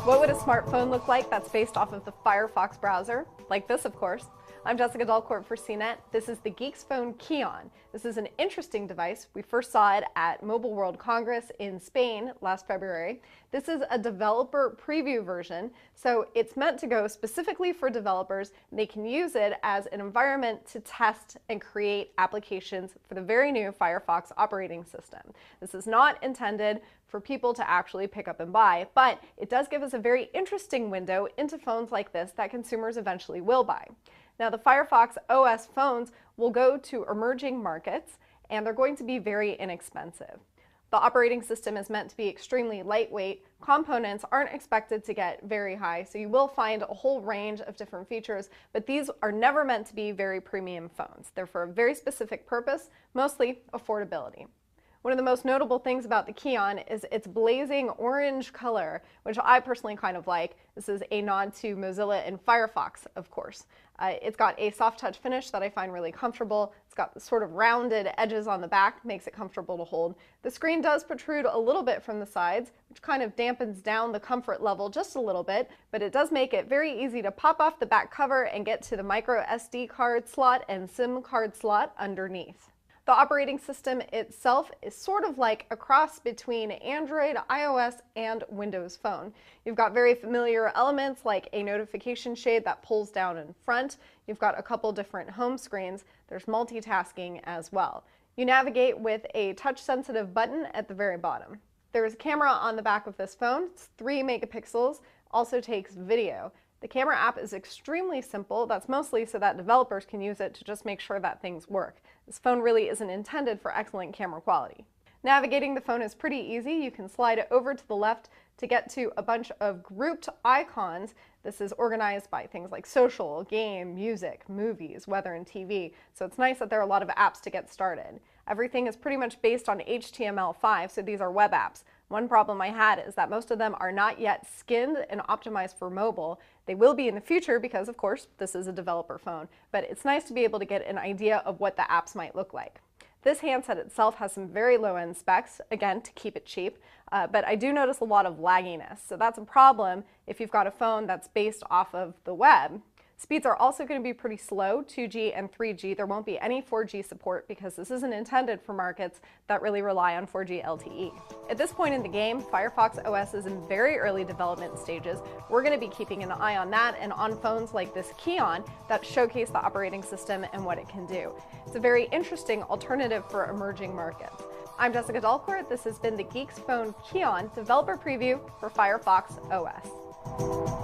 What would a smartphone look like that's based off of the Firefox browser? Like this, of course. I'm Jessica Dalcourt for CNET. This is the Geeksphone Keon. This is an interesting device. We first saw it at Mobile World Congress in Spain last February. This is a developer preview version, so it's meant to go specifically for developers. They can use it as an environment to test and create applications for the very new Firefox operating system. This is not intended for people to actually pick up and buy, but it does give us a very interesting window into phones like this that consumers eventually will buy. Now, the Firefox OS phones will go to emerging markets, and they're going to be very inexpensive. The operating system is meant to be extremely lightweight. Components aren't expected to get very high, so you will find a whole range of different features, but these are never meant to be very premium phones. They're for a very specific purpose, mostly affordability. One of the most notable things about the Keon is its blazing orange color, which I personally kind of like. This is a nod to Mozilla and Firefox, of course. It's got a soft touch finish that I find really comfortable. It's got the sort of rounded edges on the back, makes it comfortable to hold. The screen does protrude a little bit from the sides, which kind of dampens down the comfort level just a little bit, but it does make it very easy to pop off the back cover and get to the micro SD card slot and SIM card slot underneath. The operating system itself is sort of like a cross between Android, iOS, and Windows Phone. You've got very familiar elements like a notification shade that pulls down in front. You've got a couple different home screens. There's multitasking as well. You navigate with a touch-sensitive button at the very bottom. There's a camera on the back of this phone. It's 3 megapixels, also takes video. The camera app is extremely simple. That's mostly so that developers can use it to just make sure that things work. This phone really isn't intended for excellent camera quality. Navigating the phone is pretty easy. You can slide it over to the left to get to a bunch of grouped icons. This is organized by things like social, game, music, movies, weather, and TV. So it's nice that there are a lot of apps to get started. Everything is pretty much based on HTML5, so these are web apps. One problem I had is that most of them are not yet skinned and optimized for mobile. They will be in the future because, of course, this is a developer phone, but it's nice to be able to get an idea of what the apps might look like. This handset itself has some very low-end specs, again, to keep it cheap, but I do notice a lot of lagginess, so that's a problem if you've got a phone that's based off of the web. Speeds are also going to be pretty slow, 2G and 3G. There won't be any 4G support because this isn't intended for markets that really rely on 4G LTE. At this point in the game, Firefox OS is in very early development stages. We're going to be keeping an eye on that and on phones like this Keon that showcase the operating system and what it can do. It's a very interesting alternative for emerging markets. I'm Jessica Dalcourt. This has been the Geeksphone Keon developer preview for Firefox OS.